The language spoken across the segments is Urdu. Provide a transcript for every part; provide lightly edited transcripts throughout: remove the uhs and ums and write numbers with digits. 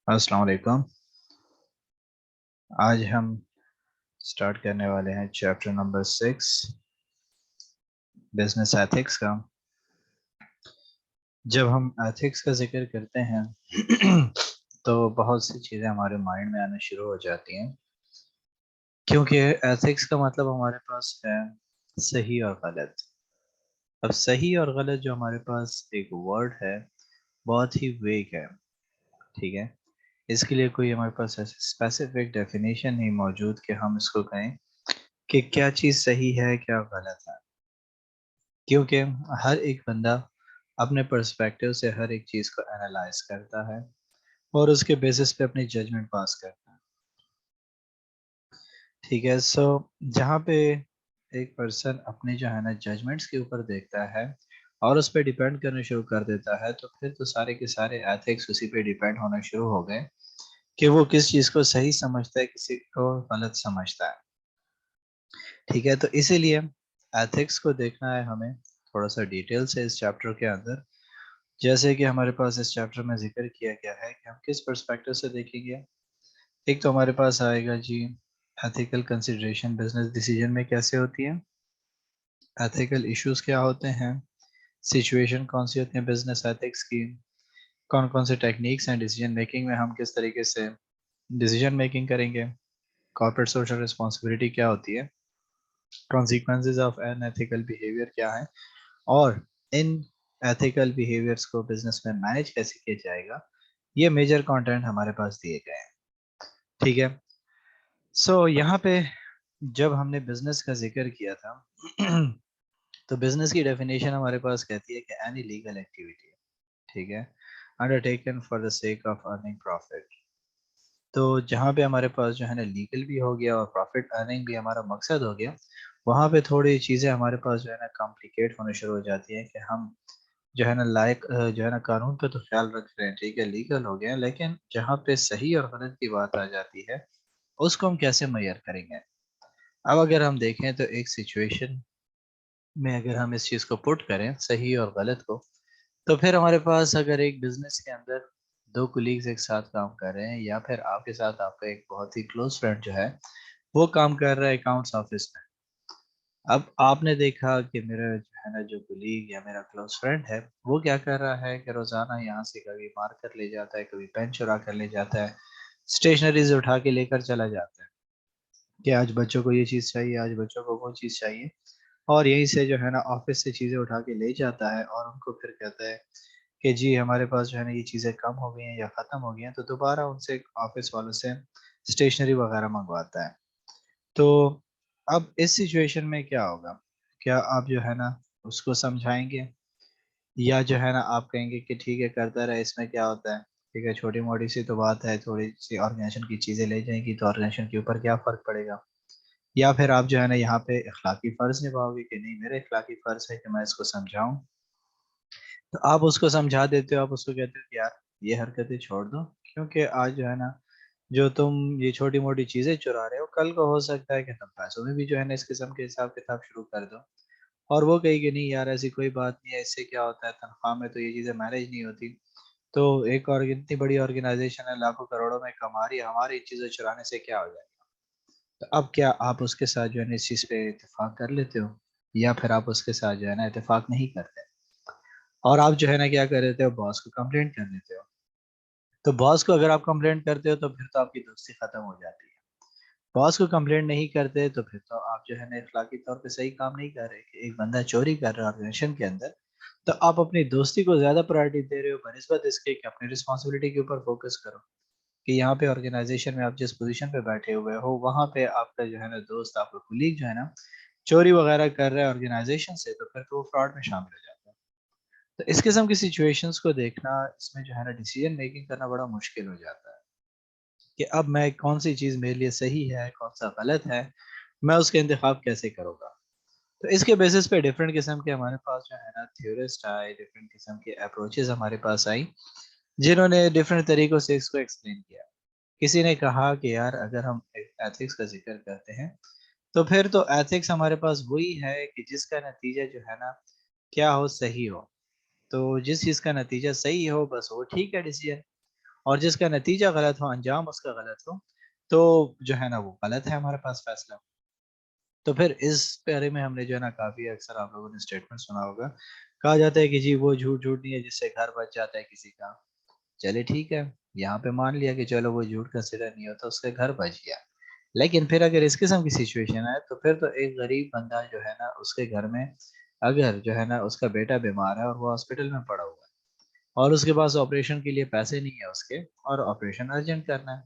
السلام علیکم۔ آج ہم سٹارٹ کرنے والے ہیں چیپٹر نمبر 6 بزنس ایتھکس کا۔ جب ہم ایتھکس کا ذکر کرتے ہیں تو بہت سی چیزیں ہمارے مائنڈ میں آنا شروع ہو جاتی ہیں، کیونکہ ایتھکس کا مطلب ہمارے پاس ہے صحیح اور غلط۔ اب صحیح اور غلط جو ہمارے پاس ایک ورڈ ہے بہت ہی ویگ ہے، ٹھیک ہے۔ اس کے لیے کوئی ہمارے پاس ایسی اسپیسیفک ڈیفینیشن نہیں موجود کہ ہم اس کو کہیں کہ کیا چیز صحیح ہے کیا غلط ہے، کیونکہ ہر ایک بندہ اپنے پرسپیکٹیو سے ہر ایک چیز کو انالائز کرتا ہے اور اس کے بیسس پہ اپنی ججمنٹ پاس کرتا ہے، ٹھیک ہے۔ سو جہاں پہ ایک پرسن اپنی جو ہے نا ججمنٹس کے اوپر دیکھتا ہے اور اس پہ ڈیپینڈ کرنا شروع کر دیتا ہے، تو پھر تو سارے کے سارے ایتھکس اسی پہ ڈیپینڈ ہونا شروع ہو گئے کہ وہ کس چیز کو صحیح سمجھتا ہے کسی کو غلط سمجھتا ہے، ٹھیک ہے۔ تو اسی لیے ایتھکس کو دیکھنا ہے ہمیں تھوڑا سا ڈیٹیل سے اس چیپٹر کے اندر، جیسے کہ ہمارے پاس اس چیپٹر میں ذکر کیا گیا ہے کہ ہم کس پرسپیکٹو سے دیکھیں گے۔ ایک تو ہمارے پاس آئے گا جی ایتھیکل کنسیڈریشن بزنس ڈیسیجن میں کیسے ہوتی ہے، ایتھیکل ایشوز کیا ہوتے ہیں، سچویشن کون سی ہوتی ہیں بزنس ایتھکس کی، کون کون سے ٹیکنیکس ہیں ڈیسیجن میکنگ میں، ہم کس طریقے سے ڈیسیجن میکنگ کریں گے، کارپوریٹ سوشل رسپانسبلٹی کیا ہوتی ہے، consequences of in ethical behaviour کیا ہے، اور ان ایتھیکل بیہیویئرس کو بزنس میں مینیج کیسے کیا جائے گا۔ یہ میجر کانٹینٹ ہمارے پاس دیے گئے ہیں، ٹھیک ہے۔ سو یہاں پہ جب ہم نے بزنس کا ذکر کیا تھا تو بزنس کی ڈیفینیشن ہمارے پاس کہتی ہے کہ اینی لیگل ایکٹیویٹی، ٹھیک ہے، undertaken for the sake of earning profit. تو جہاں پہ ہمارے پاس جو ہے نا لیگل بھی ہو گیا اور پروفٹ ارننگ بھی ہمارا مقصد ہو گیا، وہاں پہ تھوڑی چیزیں ہمارے پاس جو ہے نا کمپلیکیٹ ہونے شروع ہو جاتی ہیں کہ ہم جو ہے نا لائق جو ہے نا قانون پہ تو خیال رکھ رہے ہیں، ٹھیک ہے، لیگل ہو گیا، لیکن جہاں پہ صحیح اور غلط کی بات آ جاتی ہے اس کو ہم کیسے معیار کریں گے۔ اب اگر ہم دیکھیں تو ایک سچویشن میں اگر ہم اس چیز کو پٹ کریں صحیح اور غلط کو، تو پھر ہمارے پاس اگر ایک بزنس کے اندر دو کولیگز ایک ساتھ کام کر رہے ہیں، یا پھر آپ کے ساتھ آپ کا ایک بہت ہی کلوز فرینڈ جو ہے وہ کام کر رہا ہے اکاؤنٹس آفس میں، اب آپ نے دیکھا کہ میرا جو ہے نا جو کولیگ یا میرا کلوز فرینڈ ہے وہ کیا کر رہا ہے کہ روزانہ یہاں سے کبھی مارکر لے جاتا ہے، کبھی پین چرا کر لے جاتا ہے، اسٹیشنریز اٹھا کے لے کر چلا جاتا ہے کہ آج بچوں کو یہ چیز چاہیے، آج بچوں کو وہ چیز چاہیے، اور یہیں سے جو ہے نا آفس سے چیزیں اٹھا کے لے جاتا ہے اور ان کو پھر کہتا ہے کہ جی ہمارے پاس جو ہے نا یہ چیزیں کم ہو گئی ہیں یا ختم ہو گئی ہیں، تو دوبارہ ان سے آفس والوں سے اسٹیشنری وغیرہ منگواتا ہے۔ تو اب اس سچویشن میں کیا ہوگا، کیا آپ جو ہے نا اس کو سمجھائیں گے، یا جو ہے نا آپ کہیں گے کہ ٹھیک ہے کرتا رہے، اس میں کیا ہوتا ہے، ٹھیک ہے چھوٹی موٹی سی تو بات ہے، تھوڑی سی آرگنائزیشن کی چیزیں لے جائیں گی تو آرگنائزیشن کے اوپر کیا فرق پڑے گا، یا پھر آپ جو ہے نا یہاں پہ اخلاقی فرض نبھاؤ گے کہ نہیں میرا اخلاقی فرض ہے کہ میں اس کو سمجھاؤں، تو آپ اس کو سمجھا دیتے ہو، آپ اس کو کہتے ہو کہ یار یہ حرکتیں چھوڑ دو، کیونکہ آج جو ہے نا جو تم یہ چھوٹی موٹی چیزیں چرا رہے ہو، کل کو ہو سکتا ہے کہ تم پیسوں میں بھی جو ہے نا اس قسم کے حساب کتاب شروع کر دو، اور وہ کہے کہ نہیں یار ایسی کوئی بات نہیں ہے، اس سے کیا ہوتا ہے تنخواہ میں تو یہ چیزیں مینیج نہیں ہوتی، تو ایک اور اتنی بڑی آرگنائزیشن ہے لاکھوں کروڑوں میں کما رہی ہے، ہماری چیزیں چرانے سے کیا ہو جائے گا۔ تو اب کیا آپ اس کے ساتھ جو ہے نا اس چیز پہ اتفاق کر لیتے ہو، یا پھر آپ اس کے ساتھ جو ہے نا اتفاق نہیں کرتے، اور آپ جو ہے نا کیا کر دیتے ہو باس کو کمپلینٹ کر دیتے ہو۔ تو باس کو اگر آپ کمپلینٹ کرتے ہو تو پھر تو آپ کی دوستی ختم ہو جاتی ہے، باس کو کمپلینٹ نہیں کرتے تو پھر تو آپ جو ہے نا اخلاقی طور پہ صحیح کام نہیں کر رہے، کہ ایک بندہ چوری کر رہا ہے آرگنائزیشن کے اندر، تو آپ اپنی دوستی کو زیادہ پرائرٹی دے رہے ہو بنسبت اس کے کہ اپنی رسپانسبلٹی کے اوپر فوکس کرو، کہ یہاں پہ آرگنائزیشن میں آپ جس پوزیشن پہ بیٹھے ہوئے ہو وہاں پہ آپ کا جو ہے نا دوست، آپ کا کولیگ جو ہے نا چوری وغیرہ کر رہا ہے آرگنائزیشن سے، تو پھر تو وہ فراڈ میں شامل ہو جاتا ہے۔ تو اس قسم کی سچویشنز کو دیکھنا، اس میں جو ہے نا ڈیسیجن میکنگ کرنا بڑا مشکل ہو جاتا ہے کہ اب میں کون سی چیز میرے لیے صحیح ہے کون سا غلط ہے، میں اس کا انتخاب کیسے کروں گا۔ تو اس کے بیسس پہ ڈفرینٹ قسم کے ہمارے پاس جو ہے نا تھیورسٹ آئے، ڈفرینٹ قسم کے اپروچز ہمارے پاس آئی، جنہوں نے ڈفرینٹ طریقوں سے اس کو ایکسپلین کیا۔ کسی نے کہا کہ یار اگر ہم ایتھکس کا ذکر کرتے ہیں تو پھر تو ایتھکس ہمارے پاس وہی ہے کہ جس کا نتیجہ جو ہے نا کیا ہو، صحیح ہو، تو جس چیز کا نتیجہ صحیح ہو بس وہ ٹھیک ہے ڈیسیجن، اور جس کا نتیجہ غلط ہو، انجام اس کا غلط ہو، تو جو ہے نا وہ غلط ہے ہمارے پاس فیصلہ۔ تو پھر اس بارے میں ہم نے جو ہے نا کافی اکثر آپ لوگوں نے اسٹیٹمنٹ سنا ہوگا، کہا جاتا ہے کہ جی وہ جھوٹ جھوٹ نہیں ہے جس سے گھر بچ جاتا ہے کسی کا۔ چلے ٹھیک ہے، یہاں پہ مان لیا کہ چلو وہ جھوٹ کنسیڈر نہیں ہوتا، اس کے گھر بچ گیا، لیکن پھر اگر اس قسم کی سچویشن ہے تو پھر تو ایک غریب بندہ جو ہے نا اس کے گھر میں اگر جو ہے نا اس کا بیٹا بیمار ہے اور وہ ہاسپٹل میں پڑا ہوا ہے اور اس کے پاس آپریشن کے لیے پیسے نہیں ہے اس کے، اور آپریشن ارجنٹ کرنا ہے،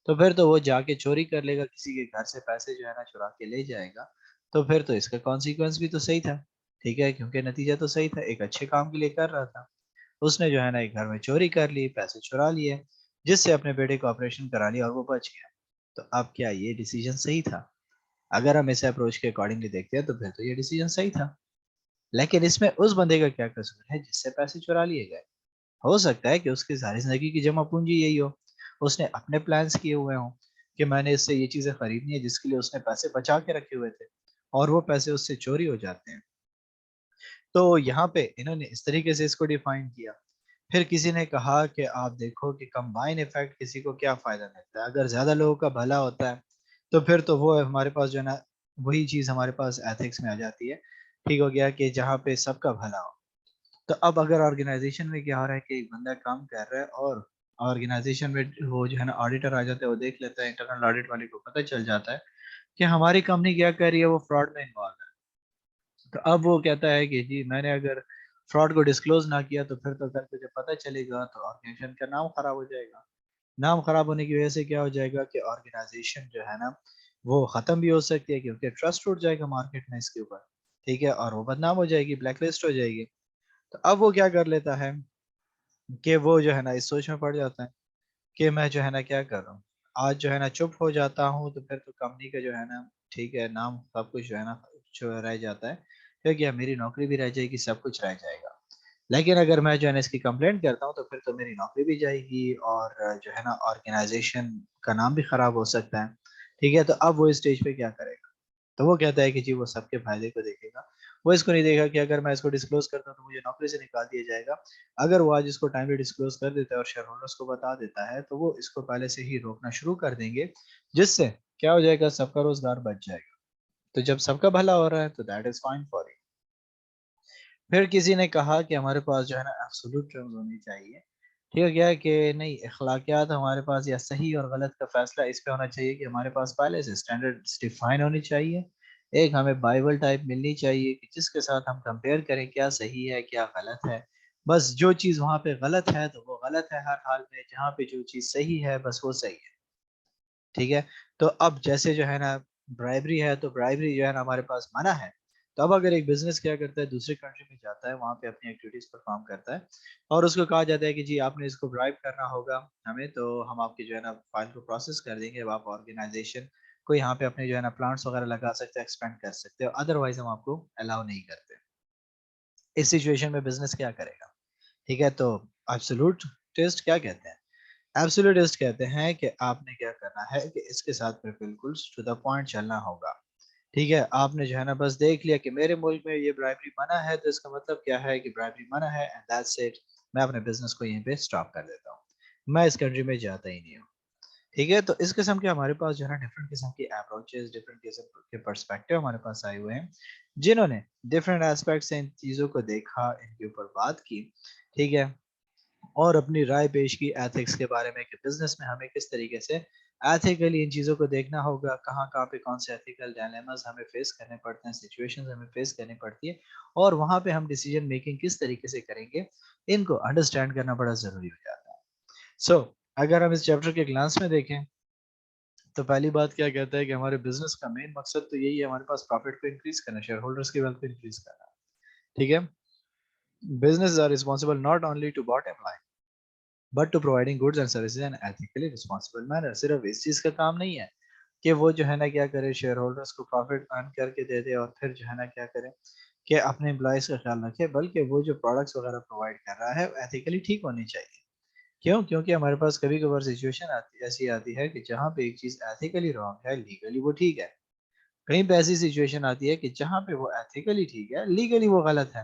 تو پھر تو وہ جا کے چوری کر لے گا، کسی کے گھر سے پیسے جو ہے نا چرا کے لے جائے گا، تو پھر تو اس کا کانسیکوینس بھی تو صحیح تھا، ٹھیک ہے، کیونکہ نتیجہ تو صحیح تھا، ایک اچھے کام کے لیے کر رہا تھا، اس نے جو ہے نا ایک گھر میں چوری کر لی، پیسے چرا لیے، جس سے اپنے بیٹے کو آپریشن کرا لیا اور وہ بچ گیا۔ تو اب کیا یہ ڈیسیجن صحیح تھا؟ اگر ہم اسے اپروچ کے اکارڈنگلی دیکھتے ہیں تو پھر تو یہ ڈیسیجن صحیح تھا، لیکن اس میں اس بندے کا کیا قصور ہے جس سے پیسے چرا لیے گئے؟ ہو سکتا ہے کہ اس کی ساری زندگی کی جمع پونجی یہی ہو، اس نے اپنے پلانس کیے ہوئے ہوں کہ میں نے اس سے یہ چیزیں خریدنی ہے جس کے لیے اس نے پیسے بچا کے رکھے ہوئے تھے، اور وہ پیسے اس سے چوری ہو جاتے ہیں۔ تو یہاں پہ انہوں نے اس طریقے سے اس کو ڈیفائن کیا۔ پھر کسی نے کہا کہ آپ دیکھو کہ کمبائن ایفیکٹ کسی کو کیا فائدہ ملتا ہے، اگر زیادہ لوگوں کا بھلا ہوتا ہے تو پھر تو وہ ہمارے پاس جو ہے نا وہی چیز ہمارے پاس ایتھکس میں آ جاتی ہے، ٹھیک ہو گیا، کہ جہاں پہ سب کا بھلا ہو۔ تو اب اگر آرگنائزیشن میں کیا ہو رہا ہے کہ ایک بندہ کام کر رہا ہے اور آرگنائزیشن میں وہ جو ہے نا آڈیٹر آ جاتا ہے، وہ دیکھ لیتا ہے، انٹرنل آڈیٹ والے کو پتہ چل جاتا ہے کہ ہماری کمپنی کیا کر رہی ہے، وہ فراڈ میں انوالو ہے۔ تو اب وہ کہتا ہے کہ جی میں نے اگر فراڈ کو ڈسکلوز نہ کیا تو پھر تو کل کو جب پتہ چلے گا تو آرگنائزیشن کا نام خراب ہو جائے گا، نام خراب ہونے کی وجہ سے کیا ہو جائے گا کہ آرگنائزیشن جو ہے نا وہ ختم بھی ہو سکتی ہے، کیونکہ ٹرسٹ ٹوٹ جائے گا مارکیٹ میں اس کے اوپر، ٹھیک ہے، اور وہ بدنام ہو جائے گی، بلیک لسٹ ہو جائے گی۔ تو اب وہ کیا کر لیتا ہے کہ وہ جو ہے نا اس سوچ میں پڑ جاتا ہے کہ میں جو ہے نا کیا کر رہا ہوں، آج جو ہے نا چپ ہو جاتا ہوں تو پھر تو کمپنی کا جو ہے نا ٹھیک ہے نام سب کچھ جو ہے نا جو رہ جاتا ہے، کیونکہ میری نوکری بھی رہ جائے گی، سب کچھ رہ جائے گا، لیکن اگر میں جو ہے نا اس کی کمپلینٹ کرتا ہوں تو پھر تو میری نوکری بھی جائے گی اور جو ہے نا آرگنائزیشن کا نام بھی خراب ہو سکتا ہے، ٹھیک ہے۔ تو اب وہ اسٹیج پہ کیا کرے گا؟ تو وہ کہتا ہے کہ جی وہ سب کے فائدے کو دیکھے گا، وہ اس کو نہیں دیکھا کہ اگر میں اس کو ڈسکلوز کرتا ہوں تو مجھے نوکری سے نکال دیا جائے گا۔ اگر وہ آج اس کو ٹائملی ڈسکلوز کر دیتا ہے اور شیئر ہولڈرس کو بتا دیتا ہے تو وہ اس کو پہلے سے ہی روکنا شروع کر دیں گے، جس سے کیا ہو جائے گا، سب کا روزگار بچ جائے گا۔ تو جب سب کا بھلا ہو رہا ہے تو that is fine for you. پھر کسی نے کہا کہ ہمارے پاس جو ہے نا ایبسولوٹ ٹرمز ہونی چاہیے، ٹھیک ہے کیا کہ نہیں اخلاقیات ہمارے پاس یا صحیح اور غلط کا فیصلہ اس پہ ہونا چاہیے کہ ہمارے پاس پہلے سے اسٹینڈرڈ ڈیفائن ہونی چاہیے، ایک ہمیں بائبل ٹائپ ملنی چاہیے کہ جس کے ساتھ ہم کمپیئر کریں کیا صحیح ہے کیا غلط ہے، بس جو چیز وہاں پہ غلط ہے تو وہ غلط ہے ہر حال میں، جہاں پہ جو چیز صحیح ہے بس وہ صحیح ہے، ٹھیک ہے۔ تو اب جیسے جو ہے نا برائبری ہے تو برائبری جو ہے نا ہمارے پاس منع ہے، تو اب اگر ایک بزنس کیا کرتا ہے دوسرے کنٹری میں جاتا ہے، وہاں پہ اپنی ایکٹیویٹیز پرفارم کرتا ہے اور اس کو کہا جاتا ہے کہ جی آپ نے اس کو برائب کرنا ہوگا ہمیں، تو ہم آپ کی جو ہے نا فائل کو پروسیس کر دیں گے، اب آپ آرگنائزیشن کو یہاں پہ اپنے جو ہے نا پلانٹس وغیرہ لگا سکتے ہیں، ایکسپینڈ کر سکتے ہو، ادروائز ہم آپ کو الاؤ نہیں کرتے۔ اس سچویشن میں بزنس کیا کرے گا؟ ٹھیک ہے، تو ایبسولوٹ ٹیسٹ کیا کہتے ہیں؟ ایبسولوٹ ٹیسٹ کہتے ہیں کہ آپ نے کیا کرنا ہے کہ اس کے ساتھ پھر بالکل ٹو دا پوائنٹ چلنا ہوگا، ٹھیک ہے۔ آپ نے جو ہے نا بس دیکھ لیا کہ میرے ملک میں یہ برائبری منع ہے تو اس کا مطلب کیا ہے کہ برائبری منع ہے اینڈ دیٹس اٹ، میں اپنے بزنس کو یہیں پہ سٹاپ کر دیتا ہوں، میں اس کنٹری میں جاتا ہی نہیں ہوں، ٹھیک ہے۔ تو اس قسم کے ہمارے پاس جو ہے نا ڈفرنٹ قسم کی اپروچز، ڈفرنٹ قسم کے پرسپیکٹو ہمارے پاس آئے ہوئے ہیں، جنہوں نے ڈفرنٹ ایسپیکٹ سے ان چیزوں کو دیکھا، ان کے اوپر بات کی، ٹھیک ہے، اور اپنی رائے پیش کی ایتھکس کے بارے میں کہ بزنس میں ہمیں کس طریقے سے ایتھیکلی ان چیزوں کو دیکھنا ہوگا، کہاں کہاں پہ کون سے ایتھیکل ڈائلیماز ہمیں فیس کرنے پڑتے ہیں، سچویشنز ہمیں فیس کرنی پڑتی ہے، اور وہاں پہ ہم ڈیسیجن میکنگ کس طریقے سے کریں گے، ان کو انڈرسٹینڈ کرنا بڑا ضروری ہو جاتا ہے۔ سو اگر ہم اس چیپٹر کے گلانس میں دیکھیں تو پہلی بات کیا کہتا ہے کہ ہمارے بزنس کا مین مقصد تو یہی ہے ہمارے پاس پروفٹ کو انکریز کرنا، شیئر ہولڈرز کی ویلتھ کو انکریز کرنا، ٹھیک ہے۔ Business are responsible not only to bottom line but to providing goods and services in ethically responsible manner, صرف اس چیز کا کام نہیں ہے کہ وہ جو ہے نا کیا کرے شیئر ہولڈرز کو پروفٹ ارن کر کے دے دے اور پھر جو ہے نا کیا کرے کہ اپنے امپلائیز کا خیال رکھے، بلکہ وہ جو پروڈکٹس وغیرہ پرووائڈ کر رہا ہے وہ ایتھیکلی ٹھیک ہونی چاہیے۔ کیوں؟ کیونکہ ہمارے پاس کبھی کبھار سچویشن ایسی آتی ہے کہ جہاں پہ ایک چیز ایتھیکلی رانگ ہے، لیگلی وہ ٹھیک ہے، کہیں پہ ایسی سچویشن آتی ہے کہ جہاں پہ وہ ایتھیکلی ٹھیک ہے، لیگلی وہ غلط ہے،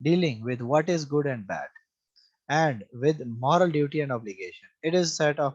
dealing with what is good and bad and with moral duty and obligation. It is set of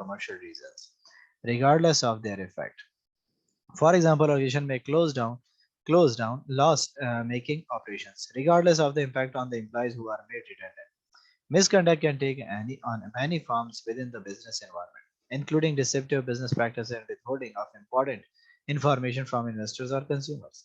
commercial reasons regardless of their effect. For example, organization may close down loss making operations regardless of the impact on the employees who are made redundant. Misconduct can take many forms within the business environment, including deceptive business practices and withholding of important information from investors or consumers.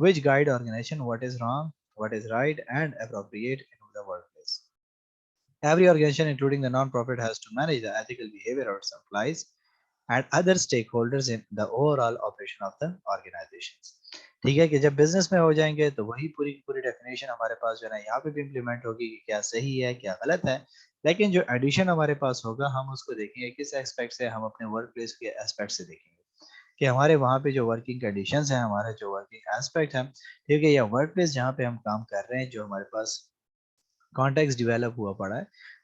which guide organization what is wrong, what is right and appropriate in the workplace. Every organization including the non-profit has to manage the ethical behavior of its employees and other stakeholders in the overall operation of the organizations. ٹھیک ہے کہ جب بزنس میں ہو جائیں گے تو وہی پوری کی پوری ڈیفینیشن ہمارے پاس جو ہے نا یہاں پہ بھی امپلیمنٹ ہوگی کہ کیا صحیح ہے کیا غلط ہے. لیکن جو ایڈیشن ہمارے پاس ہوگا ہم اس کو دیکھیں گے کس ایسپیکٹ سے, ہم اپنے ورک پلیس کے ایسپیکٹ سے دیکھیں گے کہ ہمارے وہاں پہ جو ورکنگ کنڈیشنز ہیں, ہمارا جو ورکنگ ایسپیکٹ ہے, ٹھیک ہے, یا ورک پلیس جہاں پہ ہم کام کر رہے ہیں, جو ہمارے پاس کانٹیکس ڈیولپ ہوا پڑا ہے,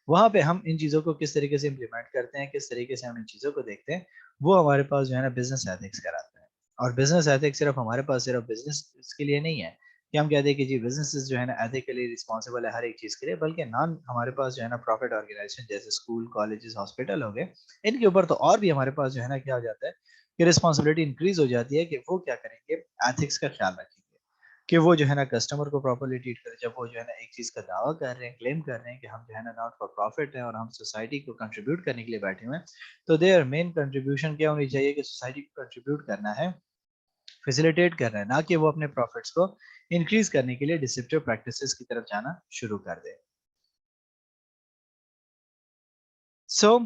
وہاں پہ ہم ان چیزوں کو کس طریقے سے امپلیمنٹ کرتے ہیں, کس طریقے سے ہم ان چیزوں کو دیکھتے ہیں, وہ ہمارے پاس جو ہے نا بزنس ایتھکس کراتا ہے. اور بزنس ایتھکس صرف ہمارے پاس صرف بزنس کے لیے نہیں ہے کہ ہم کہتے ہیں کہ جی بزنس جو ہے نا ایتھیکلی رسپانسبل ہے ہر ایک چیز کے لیے, بلکہ نان ہمارے پاس جو ہے نا پروفٹ آرگنائزیشن جیسے اسکول, کالجز, ہاسپٹل ہو گئے, ان کے اوپر تو اور بھی ہمارے پاس جو ہے نا کیا ہو جاتا ہے کہ رسپانسبلٹی انکریز ہو جاتی ہے کہ وہ کیا کریں گے, ایتھکس کا خیال رکھیں گے کہ وہ جو ہے نا کسٹمر کو پراپرلی ٹریٹ کرے. جب وہ جو ہے نا ایک چیز کا دعویٰ کر رہے ہیں, کلیم کر رہے ہیں کہ ہم جو ہے نا ناٹ فار پروفٹ ہیں اور ہم سوسائٹی کو کنٹریبیوٹ کرنے کے لیے بیٹھے ہوئے ہیں, تو دیئر مین کنٹریبیوشن کیا ہونی چاہیے کہ سوسائٹی کو کنٹریبیوٹ کرنا ہے, فیسیلیٹیٹ کر رہا ہے, نہ کہ وہ اپنے پروفٹس کو انکریز کرنے کے لیے ڈسپٹیو پریکٹسز کی طرف جانا شروع کر دے. سو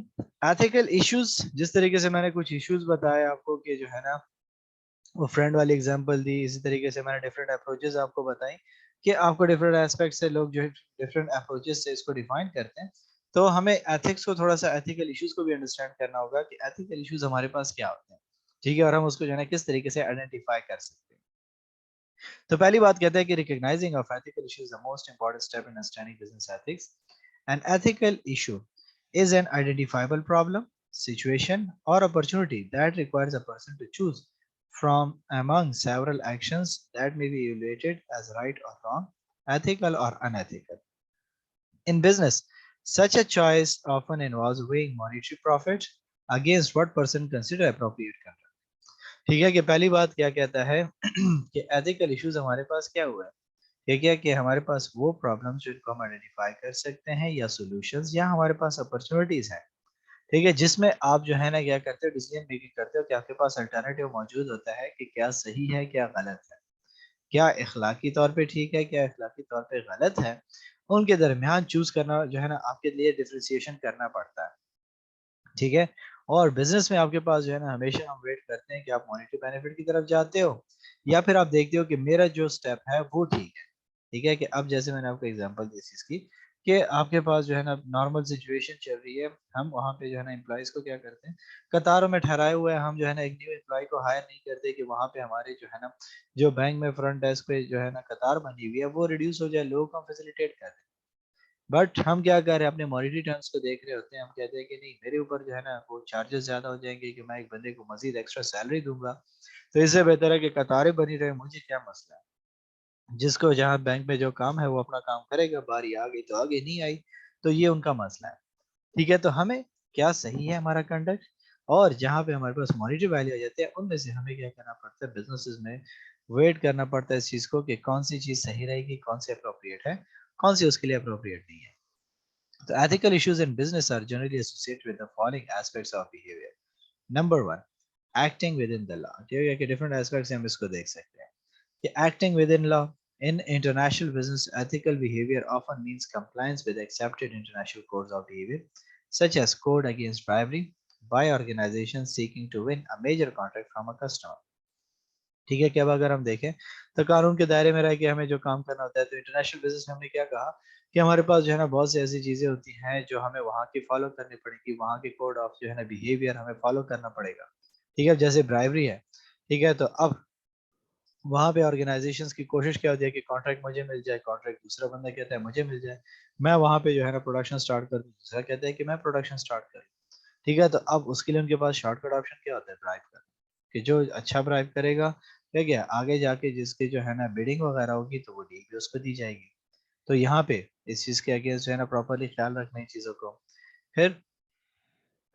ایتھیکل ایشوز, جس طریقے سے میں نے کچھ ایشوز بتائے آپ کو کہ جو ہے نا وہ فرینڈ والی ایگزامپل دی, اسی طریقے سے میں نے ڈفرینٹ اپروچز آپ کو بتائیں کہ آپ کو ڈفرینٹ ایسپیکٹ سے لوگ جو ہے ڈفرینٹ اپروچز سے اس کو ڈیفائن کرتے ہیں. تو ہمیں ایتھکس کو تھوڑا سا ایتھیکل ایشوز کو بھی انڈرسٹینڈ کرنا ہوگا کہ ایتھیکل ایشوز ہمارے پاس کیا ہوتے ہیں, ٹھیک ہے, اور ہم اس کو جو ہے نا کس طریقے سے آئیڈینٹیفائی کر سکتے ہیں. تو پہلی بات کہتے ہیں کہ recognizing of ethical issues the most important step in understanding business ethics. An ethical issue is an identifiable problem, situation, or opportunity that requires a person to choose from among several actions that may be evaluated as right or wrong, ethical or unethical. In business, such a choice often involves weighing monetary profit against what person consider appropriate conduct. ٹھیک ہے کہ پہلی بات کیا کہتا ہے کہ ایتھیکل ایشوز ہمارے پاس کیا ہوا ہے, ٹھیک ہے کہ ہمارے پاس وہ پرابلمس جن کو ہم آئیڈینٹیفائی کر سکتے ہیں یا سولوشنز یا ہمارے پاس اپرچونیٹیز ہیں, ٹھیک ہے, جس میں آپ جو ہے نا کیا کرتے ہو, ڈیسیژن میکنگ کرتے ہو کہ آپ کے پاس الٹرنیٹیو موجود ہوتا ہے کہ کیا صحیح ہے کیا غلط ہے, کیا اخلاقی طور پہ ٹھیک ہے کیا اخلاقی طور پہ غلط ہے, ان کے درمیان چوز کرنا جو ہے نا آپ کے لیے ڈفرینسیشن کرنا پڑتا ہے, ٹھیک ہے. اور بزنس میں آپ کے پاس جو ہے نا ہمیشہ ہم ویٹ کرتے ہیں کہ آپ مانیٹری بینیفٹ کی طرف جاتے ہو یا پھر آپ دیکھتے ہو کہ میرا جو اسٹیپ ہے وہ ٹھیک ہے, ٹھیک ہے, کہ اب جیسے میں نے آپ کو ایگزامپل دی اس چیز کی کہ آپ کے پاس جو ہے نا نارمل سچویشن چل رہی ہے, ہم وہاں پہ جو ہے نا امپلائیز کو کیا کرتے ہیں قطاروں میں ٹھہرائے ہوئے ہیں, ہم جو ہے نا ایک نیو امپلائی کو ہائر نہیں کرتے کہ وہاں پہ ہمارے جو ہے نا جو بینک میں فرنٹ ڈیسک پہ جو ہے نا قطار بنی ہوئی ہے وہ ریڈیوس ہو جائے, لوگوں کو ہم فیسیلیٹیٹ کر دیں. بٹ ہم کیا کر رہے ہیں اپنے مانیٹری ٹرمس کو دیکھ رہے ہوتے ہیں, ہم کہتے ہیں کہ نہیں میرے اوپر جو ہے نا وہ چارجز زیادہ ہو جائیں گے کہ میں ایک بندے کو مزید ایکسٹرا سیلری دوں گا, تو اس سے بہتر ہے کہ قطاریں بنی رہے, مجھے کیا مسئلہ ہے, جس کو جہاں بینک میں جو کام ہے وہ اپنا کام کرے گا, باری آ گئی تو آگے, نہیں آئی تو یہ ان کا مسئلہ ہے, ٹھیک ہے. تو ہمیں کیا صحیح ہے ہمارا کنڈکٹ, اور جہاں پہ ہمارے پاس مانیٹری ویلیو آ جاتے ہیں ان میں سے ہمیں کیا کرنا پڑتا ہے بزنسز میں ویٹ کرنا پڑتا ہے اس چیز کو کہ کون سی چیز صحیح رہے گی, کون سی اپروپریٹ ہے, کون سی اس کے لیے اپروپریٹ نہیں ہے. The ethical issues in business are generally associated with the following aspects of behavior. Number one, acting within the law. ٹھیک ہے کہ different aspects ہم اس کو دیکھ سکتے ہیں کہ acting within law. In international business, ethical behavior often means compliance with accepted international codes of behavior, such as code against bribery by organizations seeking to win a major contract from a customer. ٹھیک ہے کہ اب اگر ہم دیکھیں تو قانون کے دائرے میں رہ کے ہمیں جو کام کرنا ہوتا ہے, تو انٹرنیشنل بزنس میں ہم نے کیا کہا کہ ہمارے پاس جو ہے نا بہت سی ایسی چیزیں ہوتی ہیں جو ہمیں وہاں کی فالو کرنی پڑے گی, وہاں کے کوڈ آف جو ہے نا بیہیویئر ہمیں فالو کرنا پڑے گا, ٹھیک ہے, جیسے برائبری ہے, ٹھیک ہے. تو اب وہاں پہ آرگنائزیشنس کی کوشش کیا ہوتی ہے کہ کانٹریکٹ مجھے مل جائے, کانٹریکٹ دوسرا بندہ کہتا ہے مجھے مل جائے, میں وہاں پہ جو ہے نا پروڈکشن اسٹارٹ کر دوں, دوسرا کہتا ہے کہ میں پروڈکشن اسٹارٹ کروں, ٹھیک ہے. تو اب اس کے لیے ان کے پاس شارٹ کٹ آپشن کیا ہوتا ہے, برائب کا, کہ جو اچھا برائب کرے گا ٹھیک ہے آگے جا کے جس کے جو ہے نا بیڈنگ وغیرہ ہوگی تو وہ ڈیل بھی اس کو دی جائے گی. تو یہاں پہ اس چیز کے اگینسٹ جو ہے نا پراپرلی خیال رکھنا ہے چیزوں کو. پھر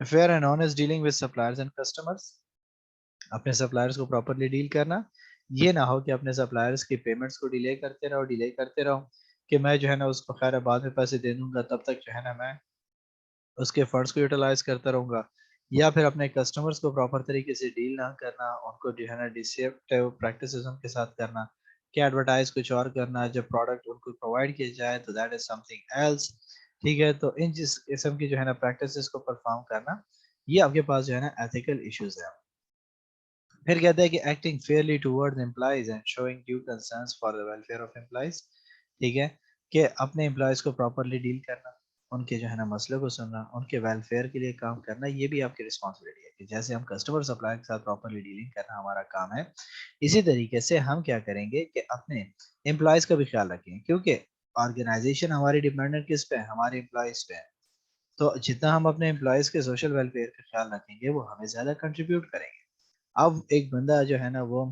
fair and honest dealing with suppliers and customers, اپنے سپلائرز کو پراپرلی ڈیل کرنا, یہ نہ ہو کہ اپنے سپلائرز کی پیمنٹس کو ڈیلے کرتے رہو کہ میں جو ہے نا اس کو خیر بعد میں پیسے دے دوں گا, تب تک جو ہے نا میں اس کے فنڈس کو یوٹیلائز کرتا رہوں گا, یا پھر اپنے کسٹمرز کو پراپر طریقے سے ڈیل نہ کرنا, ان کو جو ہے نا ڈیسیپٹیو پریکٹسز ان کے ساتھ کرنا, کہ ایڈورٹائز کچھ اور کرنا, جب پروڈکٹ ان کو پرووائڈ کیا جائے تو that is something else, ٹھیک ہے. تو ان جس قسم کی جو ہے نا پریکٹسز کو پرفارم کرنا یہ آپ کے پاس جو ہے نا ایتھیکل ایشوز ہیں. پھر کہتا ہے کہ acting fairly toward employees and showing due concerns for the welfare of employees. ٹھیک ہے کہ اپنے امپلائیز کو پراپرلی ڈیل کرنا، ان کے جو ہے نا مسئلوں کو سننا، ان کے ویلفیئر کے لیے کام کرنا، یہ بھی آپ کی رسپانسبلٹی ہے کہ جیسے ہم کسٹمر سپلائر کے ساتھ پراپرلی ڈیلنگ کرنا ہمارا کام ہے، اسی طریقے سے ہم کیا کریں گے کہ اپنے امپلائیز کا بھی خیال رکھیں، کیونکہ آرگنائزیشن ہماری ڈپینڈنٹ کس پہ ہے؟ ہمارے امپلائیز پہ ہے. تو جتنا ہم اپنے امپلائیز کے سوشل ویلفیئر کا خیال رکھیں گے وہ ہمیں زیادہ کنٹریبیوٹ کریں گے. اب ایک بندہ جو ہے نا وہ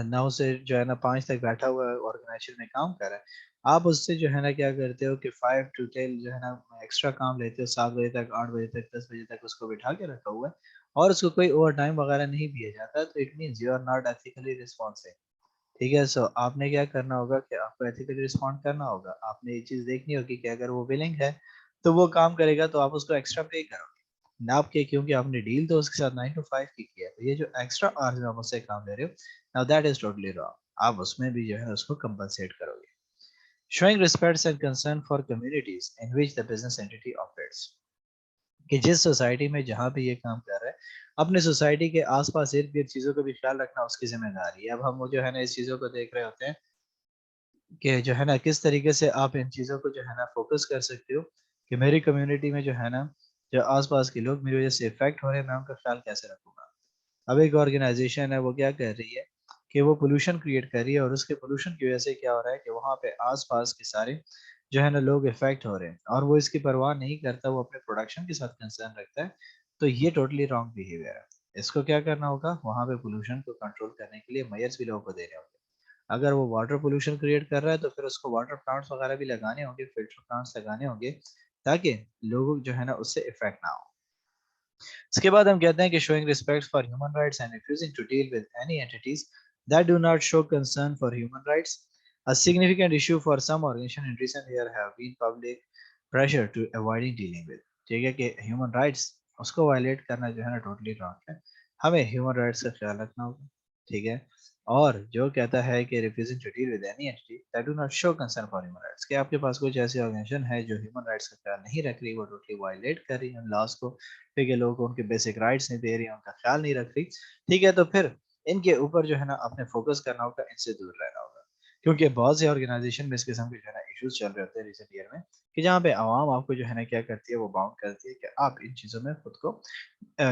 9 سے جو ہے نا 5 تک بیٹھا ہوا ہے آرگنائزیشن میں کام کر رہا ہے، آپ اس سے جو ہے نا کیا کرتے ہو کہ 5 to 10 جو ہے نا ایکسٹرا کام لیتے ہو، 7 بجے تک، 8 بجے تک، 10 بجے تک اس کو بٹھا کے رکھا ہوا ہے اور اس کو کوئی اوور ٹائم وغیرہ نہیں دیا جاتا، تو it means you are not ethically responsible. ٹھیک ہے، سو آپ نے کیا کرنا ہوگا کہ آپ کو ایتھیکلی رسپونڈ کرنا ہوگا. آپ نے یہ چیز دیکھنی ہوگی کہ اگر وہ ولنگ ہے تو وہ کام کرے گا تو آپ اس کو ایکسٹرا پے کرو گے. نہ آپ کے، کیونکہ آپ نے ڈیل تو اس کے ساتھ 9 to 5 کی کیا ہے، تو یہ جو ایکسٹرا آورز میں آپ اس سے کام لے رہے ہو، now that is totally wrong. آپ اس میں بھی جو ہے اس کو کمپنسیٹ کرو گے. Showing respect and concern for communities in which the business entity operates. کہ جس سوسائٹی میں جہاں پہ یہ کام کر رہا ہے، اپنے سوسائٹی کے آس پاس ارد گرد چیزوں کا بھی خیال رکھنا اس کی ذمہ داری ہے. اب ہم وہ جو ہے نا اس چیزوں کو دیکھ رہے ہوتے ہیں کہ جو ہے نا کس طریقے سے آپ ان چیزوں کو جو ہے نا فوکس کر سکتے ہو کہ میری کمیونٹی میں جو ہے نا جو آس پاس کے لوگ میری وجہ سے افیکٹ ہو رہے ہیں، میں ان کا خیال کیسے رکھوں گا. اب ایک آرگنائزیشن ہے وہ کیا کر رہی ہے کہ وہ پولوشن کریٹ کر رہی ہے، اور اس کے پولوشن کی وجہ سے کیا ہو رہا ہے کہ وہاں پہ آس پاس کے سارے جو ہے نا لوگ افیکٹ ہو رہے ہیں اور وہ اس کی پرواہ نہیں کرتا، وہ اپنے پروڈکشن کے ساتھ کنسرن رکھتا ہے. تو یہ ٹوٹلی رانگ بیہیویئر ہے. اس کو کیا کرنا ہوگا؟ وہاں پہ پولوشن کو کنٹرول کرنے کے لیے میئرس بھی لوگوں کو دینے ہوں گے. اگر وہ واٹر پولوشن کریٹ کر رہا ہے تو پھر اس کو واٹر پلانٹس وغیرہ بھی لگانے ہوں گے، فلٹر پلانٹس لگانے ہوں گے تاکہ لوگوں جو ہے نا اس سے افیکٹ نہ ہو. اس کے بعد ہم کہتے ہیں کہ showing respect for human rights and refusing to deal with any entities that do not show concern for human rights. A significant issue for some organization in recent years have been public pressure to avoiding dealing with. ٹھیک ہے کہ ہیومن رائٹس اس کو وائلیٹ کرنا جو ہے نا ٹوٹلی رانگ ہے. ہمیں ہیومن رائٹس کا خیال رکھنا ہوگا. ٹھیک ہے، اور جو کہتا ہے کہ refusing to deal with any entity that do not show concern for human rights، کہ آپ کے پاس کچھ ایسی آرگنائزیشن ہے جو ہیومن رائٹس کا خیال نہیں رکھ رہی، وہ ٹوٹلی وائلیٹ کر رہی ہے لاس کو، ٹھیک ہے، لوگوں کو ان کے بیسک رائٹس نہیں دے رہی، ان کا خیال نہیں رکھ رہی. ٹھیک ہے، تو پھر ان کے اوپر جو ہے نا اپنے فوکس کرنا ہوگا، ان سے دور رہنا ہوگا. کیونکہ بہت سے آرگنائزیشن میں اس قسم کے جو ہے نا ایشوز چل رہے ہوتے ہیں ریسنٹ ایئر میں، کہ جہاں پہ عوام آپ کو جو ہے نا کیا کرتی ہے، وہ باؤنڈ کرتی ہے کہ آپ ان چیزوں میں خود کو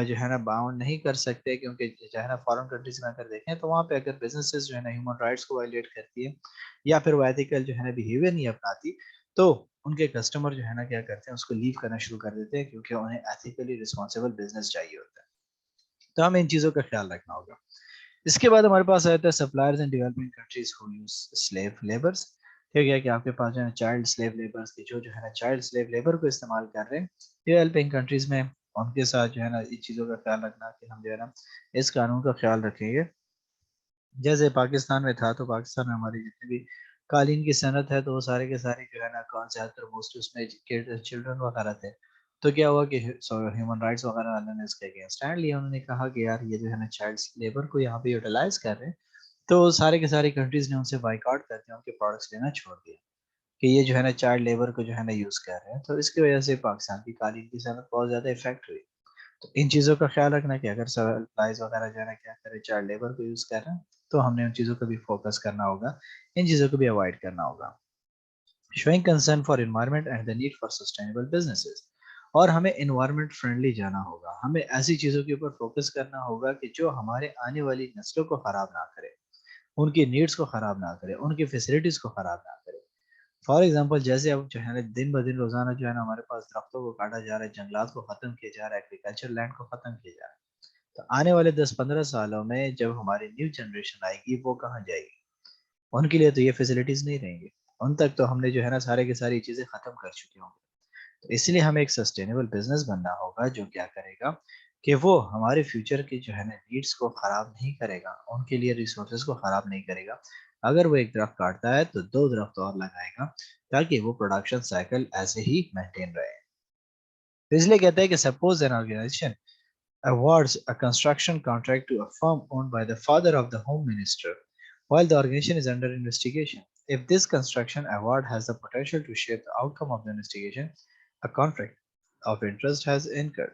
جو ہے نا باؤنڈ نہیں کر سکتے. کیونکہ جو ہے نا فارن کنٹریز میں اگر دیکھیں تو وہاں پہ اگر بزنسز جو ہے نا ہیومن رائٹس کو وائلیٹ کرتی ہے یا پھر وہ ایتھیکل جو ہے نا بیہیویئر نہیں اپناتی، تو ان کے کسٹمر جو ہے نا کیا کرتے ہیں، اس کو لیو کرنا شروع کر دیتے ہیں، کیونکہ انہیں ایتھیکلی رسپانسیبل بزنس چاہیے ہوتا ہے. تو ہمیں ان چیزوں کا خیال رکھنا ہوگا. اس کے بعد ہمارے پاس آتا ہے suppliers in developing countries who use slave labours. ٹھیک ہے کہ آپ کے پاس جو ہے چائلڈ سلیو لیبرز کی جو ہے نا چائلڈ سلیو لیبر کو استعمال کر رہے ہیں ڈیولپنگ کنٹریز میں، ان کے ساتھ جو ہے نا ان چیزوں کا خیال رکھنا کہ ہم جو ہے نا اس قانون کا خیال رکھیں گے. جیسے پاکستان میں تھا، تو پاکستان میں ہماری جتنی بھی قالین کی صنعت ہے تو وہ سارے کے سارے جو ہے نا زیادہ تر موسٹ اس میں چلڈرن وغیرہ تھے. تو کیا ہوا کہ ہیومن رائٹس وغیرہ والوں نے اس کے اگینسٹ اسٹینڈ لیا. انہوں نے کہا کہ یار یہ جو ہے نا چائلڈ لیبر کو یہاں پہ یوٹیلائز کر رہے ہیں، تو سارے کے سارے کنٹریز نے ان سے بائیکاٹ کر کے ان کے پروڈکٹس لینا چھوڑ دیا کہ یہ جو ہے نا چائلڈ لیبر کو جو ہے نا یوز کر رہے ہیں. تو اس کی وجہ سے پاکستان کی قالین کی صنعت بہت زیادہ افیکٹ ہوئی. تو ان چیزوں کا خیال رکھنا کہ اگر سپلائز وغیرہ جو ہے نا کیا کرے چائلڈ لیبر کو یوز کر رہے ہیں، تو ہم نے ان چیزوں کو بھی فوکس کرنا ہوگا، ان چیزوں کو بھی اوائڈ کرنا ہوگا. شوئنگ concern for environment and the need for sustainable businesses. اور ہمیں انوائرمنٹ فرینڈلی جانا ہوگا. ہمیں ایسی چیزوں کے اوپر فوکس کرنا ہوگا کہ جو ہمارے آنے والی نسلوں کو خراب نہ کرے، ان کی نیڈس کو خراب نہ کرے، ان کی فیسلٹیز کو خراب نہ کرے. فار ایگزامپل جیسے اب جو ہے نا دن بدن روزانہ جو ہے نا ہمارے پاس درختوں کو کاٹا جا رہا ہے، جنگلات کو ختم کیا جا رہا ہے، ایگریکلچر لینڈ کو ختم کیا جا رہا ہے. تو آنے والے 10-15 سالوں میں جب ہماری نیو جنریشن آئے گی، وہ کہاں جائے گی؟ ان کے لیے تو یہ فیسلٹیز نہیں رہیں گی. ان تک تو ہم نے جو ہے نا سارے کی ساری چیزیں ختم کر چکے ہوں گے. تو اس لیے ہمیں ایک سسٹینیبل بزنس بننا ہوگا جو کیا کرے گا کہ وہ ہمارے فیوچر کی جو ہے نا نیڈس کو خراب نہیں کرے گا، ان کے لیے ریسورسز کو خراب نہیں کرے گا. اگر وہ ایک درخت کاٹتا ہے تو 2 درخت اور لگائے گا تاکہ وہ پروڈکشن سائیکل ایسے ہی مینٹین رہے. تو اس لیے کہتے ہیں کہ suppose an organisation awards a construction contract to a firm owned by the father of the home minister while the organization is under investigation. If this construction award has the potential to shape the outcome of the investigation, a conflict of interest has incurred.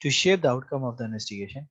to shape the outcome of the investigation,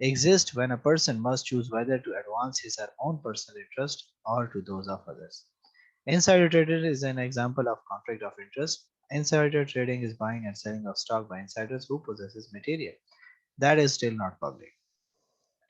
exist when a person must choose whether to advance his or own personal interest or to those of others. Insider trading is an example of conflict of interest. Insider trading is buying and selling of stock by insiders who possesses material that is still not public.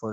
for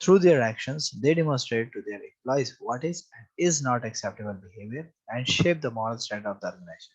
Through their actions, they demonstrate to their employees what is and is not acceptable behavior and shape the moral standard of the organization.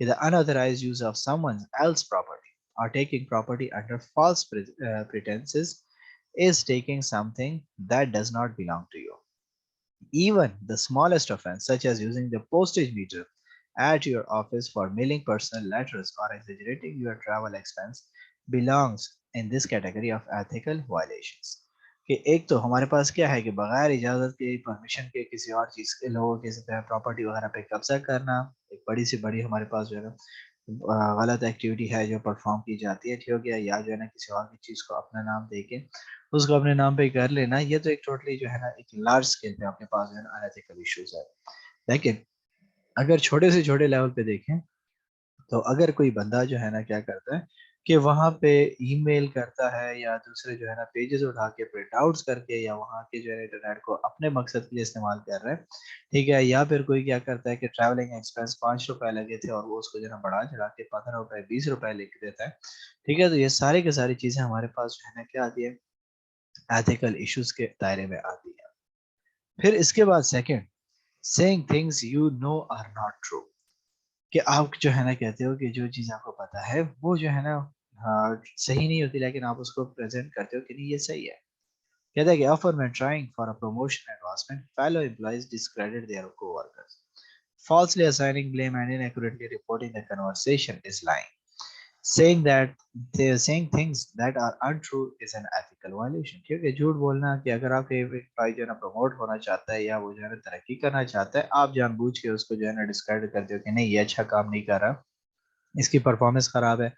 The unauthorized use of someone else's property or taking property under false pretenses is taking something that does not belong to you. Even the smallest offense, such as using the postage meter at your office for mailing personal letters or exaggerating your travel expense, belongs in this category of ethical violations. کہ ایک تو ہمارے پاس کیا ہے کہ بغیر اجازت کے پرمیشن کے کسی اور چیز کے لوگوں کے پراپرٹی وغیرہ پہ قبضہ کرنا ایک بڑی سی بڑی ہمارے پاس جو ہے نا غلط ایکٹیویٹی ہے جو پرفارم کی جاتی ہے، ٹھیک ہو گیا، یا جو ہے نا کسی اور کی چیز کو اپنا نام دے کے اس کو اپنے نام پہ کر لینا، یہ تو ایک ٹوٹلی جو ہے نا ایک لارج اسکیل پہ آپ کے پاس جو ہے نا انیتھیکل ایشوز ہے. لیکن اگر چھوٹے سے چھوٹے لیول پہ دیکھیں تو اگر کوئی بندہ جو ہے نا کیا کرتا ہے کہ وہاں پہ ای میل کرتا ہے یا دوسرے جو ہے نا پیجز اٹھا کے پرنٹ آؤٹس کر کے یا وہاں کے جو ہے انٹرنیٹ کو اپنے مقصد کے لیے استعمال کر رہے ہیں، ٹھیک ہے، یا پھر کوئی کیا کرتا ہے کہ ٹریولنگ ایکسپینس 5 روپے لگے تھے اور وہ اس کو جو ہے نا بڑھا چڑھا کے 15 روپے 20 روپے لکھ دیتا ہے، ٹھیک ہے. تو یہ سارے کے ساری چیزیں ہمارے پاس جو ہے نا کیا آتی ہے، ایتھیکل ایشوز کے دائرے میں آتی ہے. پھر اس کے بعد second, saying things you know are not true. کہ آپ جو ہے نا کہتے ہو کہ جو چیز آپ کو پتا ہے وہ جو ہے نا صحیح نہیں ہوتی، لیکن آپ اس کو پریزنٹ کرتے ہو کہ نہیں یہ صحیح ہے. کہتا ہے کہ often when trying for a promotion advancement, fellow employees discredit their co-workers. Falsely assigning blame and inaccurately reporting the conversation is lying. Saying that they are saying things that are untrue is an ethical violation. کیونکہ جھوٹ بولنا کہ اگر آپ کے employee جو ہے نا پروموٹ ہونا چاہتا ہے یا وہ جو ہے نا ترقی کرنا چاہتا ہے، آپ جان بوجھ کے اس کو جو ہے نا ڈسکریڈٹ کرتے ہو کہ نہیں یہ اچھا کام نہیں کر رہا، اس کی پرفارمنس خراب ہے،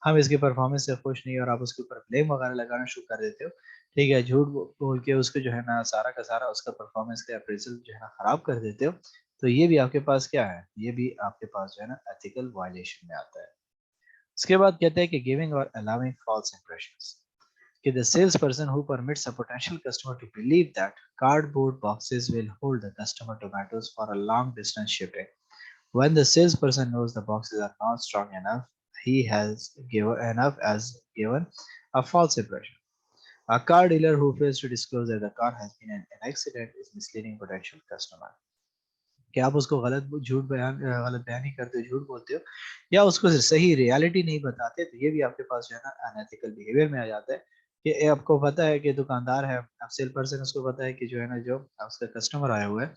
ہم اس کی پرفارمنس سے خوش نہیں، اور آپ اس کے اوپر بلیم وغیرہ لگانا شروع کر دیتے ہو، ٹھیک ہے، جھوٹ بول کے اس کو جو ہے نا سارا کا سارا اس کا پرفارمنس کا اپریزل جو ہے نا خراب کر دیتے ہو، تو یہ بھی آپ کے پاس کیا ہے، یہ بھی آپ کے پاس جو ہے نا ایتھیکل وائلیشن میں آتا ہے. اس کے بعد کہتے ہیں کہ گیونگ اور allowing false impressions. کہ the salesperson who permits a potential customer to believe that cardboard boxes will hold the customer tomatoes for a long distance shipping. When the salesperson knows the boxes are not strong enough, he has given enough as given a false impression. A car dealer who fails to disclose that the car has been in an accident is misleading potential customer. کہ آپ اس کو غلط بیانی کرتے ہو، جھوٹ بولتے ہو، یا اس کو صحیح ریالٹی نہیں بتاتے، تو یہ بھی آپ کے پاس جو ہے نا انیتھیکل بیہیویئر میں آ جاتا ہے. کہ آپ کو پتا ہے کہ دکاندار ہے، اب سیل پرسن اس کو پتا ہے کہ جو ہے نا جو اس کا کسٹمر آیا ہوا ہے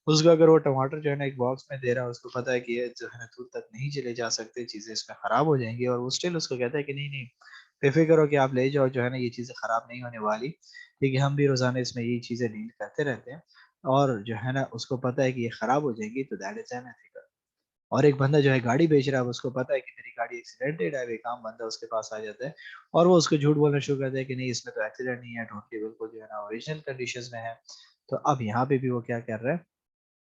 اس کو اگر وہ ٹماٹر جو ہے نا ایک باکس میں دے رہا ہے، اس کو پتا ہے کہ یہ جو ہے نا دور تک نہیں چلے جا سکتے، چیزیں اس میں خراب ہو جائیں گی، اور وہ اسٹل اس کو کہتا ہے کہ نہیں نہیں بے فکر ہو کہ آپ لے جاؤ، جو ہے نا یہ چیزیں خراب نہیں ہونے والی، ٹھیک ہے، ہم بھی روزانہ اس میں یہی چیزیں ڈیل کرتے رہتے ہیں، اور جو ہے نا اس کو پتا ہے کہ یہ خراب ہو جائیں گی، تو دیٹ از unethical. اور ایک بندہ جو ہے گاڑی بیچ رہا ہے، اس کو پتا ہے کہ میری گاڑی ایکسیڈنٹڈ ہے، ایک عام بندہ اس کے پاس آ جاتا ہے اور وہ اس کو جھوٹ بولنا شروع کرتا ہے کہ نہیں اس میں تو ایکسیڈنٹ نہیں ہے، ٹوٹلی بالکل جو ہے نا اوریجنل کنڈیشنز میں ہے. تو اب یہاں پہ بھی وہ کیا کر رہا ہے،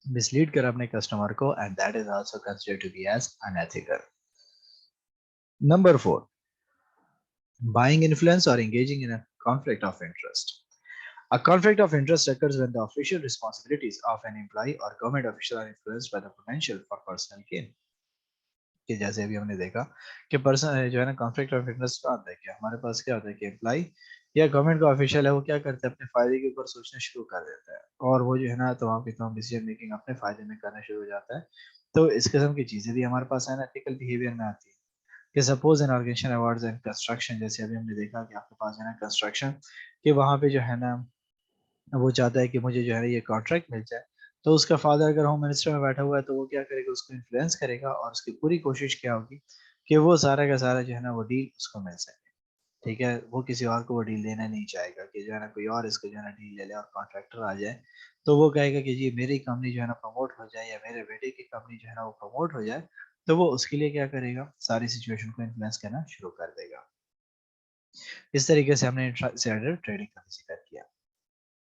مسلیڈ کر اپنے کسٹمر کو، and that is also considered to be as unethical. نمبر 4، buying influence or engaging in a conflict of interest. A conflict of interest occurs when the official responsibilities of an employee or government official are influenced by the potential for personal gain. کہ جیسے ابھی ہم نے دیکھا کہ پرسن جو ہے نا کانفلکٹ آف انٹرسٹ کا آتا ہے کہ ہمارے پاس کیا ہوتا ہے کہ امپلائی یا گورنمنٹ کا آفیشیل ہے، وہ کیا کرتا ہے اپنے فائدے کے اوپر سوچنا شروع کر دیتا ہے، اور وہ جو ہے نا تمام کی تمام ڈیسیجن میکنگ اپنے فائدے میں کرنا شروع ہو جاتا ہے. تو اس قسم کی چیزیں بھی ہمارے پاس انیتھیکل بیہیویئر میں آتی ہے. کہ suppose an organisation awards and construction, جیسے ابھی ہم نے دیکھا کہ آپ کے پاس ہے نا کنسٹرکشن، کہ وہاں پہ جو ہے نا وہ چاہتا ہے کہ مجھے جو ہے یہ کانٹریکٹ مل جائے، تو اس کا فادر اگر ہوم منسٹر میں بیٹھا ہوا ہے تو وہ کیا کرے گا، اس کو انفلوئنس کرے گا، اور اس کی پوری کوشش کیا ہوگی کہ وہ سارا کا سارا جو ہے نا وہ ڈیل اس کو مل سکے، ٹھیک ہے، وہ کسی اور کو وہ ڈیل دینا نہیں چاہے گا کہ جو ہے نا کوئی اور اس کو جو ہے نا ڈیل لے لے اور کانٹریکٹر آ جائے، تو وہ کہے گا کہ جی میری کمپنی جو ہے نا پروموٹ ہو جائے یا میرے بیٹے کی کمپنی جو ہے نا وہ پروموٹ ہو جائے، تو وہ اس کے لیے کیا کرے گا، ساری سچویشن کو انفلوئنس کرنا شروع کر دے گا. اس طریقے سے ہم نے انسائڈر ٹریڈنگ کا ذکر کیا.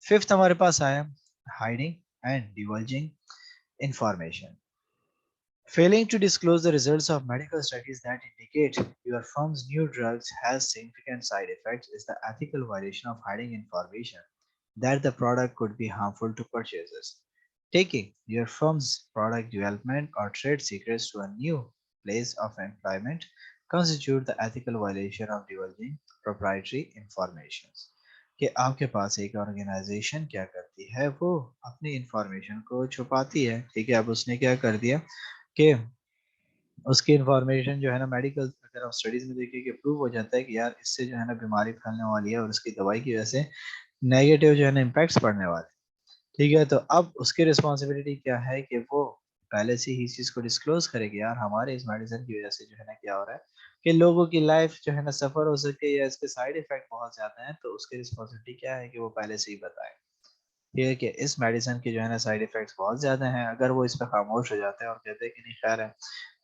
ففتھ ہمارے پاس آیا hiding and divulging information. Failing to disclose the results of medical studies that indicate your firm's new drugs has significant side effects is the ethical violation of hiding information that the product could be harmful to purchasers. Taking your firm's product development or trade secrets to a new place of employment constitute the ethical violation of divulging proprietary information. کہ آپ کے پاس ایک آرگنائزیشن کیا کرتی ہے، وہ اپنی انفارمیشن کو چھپاتی ہے، ٹھیک ہے، اب اس نے کیا کر دیا کہ اس کی انفارمیشن جو ہے نا میڈیکل اگر ہم اسٹڈیز میں دیکھیں کہ پروو ہو جاتا ہے کہ یار اس سے جو ہے نا بیماری پھیلنے والی ہے اور اس کی دوائی کی وجہ سے نیگیٹو جو ہے نا امپیکٹس پڑنے والے، ٹھیک ہے. تو اب اس کی رسپانسبلٹی کیا ہے کہ وہ پہلے سے ہی اس چیز کو ڈسکلوز کرے کہ یار ہمارے اس میڈیسن کی وجہ سے جو ہے نا کیا ہو رہا ہے، کہ لوگوں کی لائف جو ہے نا سفر ہو سکے یا اس کے سائیڈ ایفیکٹ بہت زیادہ ہیں تو اس کی رسپانسبلٹی کیا ہے کہ وہ پہلے سے ہی بتائے. یہ ہے کہ اس میڈیسن کے جو ہے نا سائیڈ ایفیکٹس بہت زیادہ ہیں. اگر وہ اس پہ خاموش ہو جاتے ہیں اور کہتے ہیں کہ نہیں خیر ہے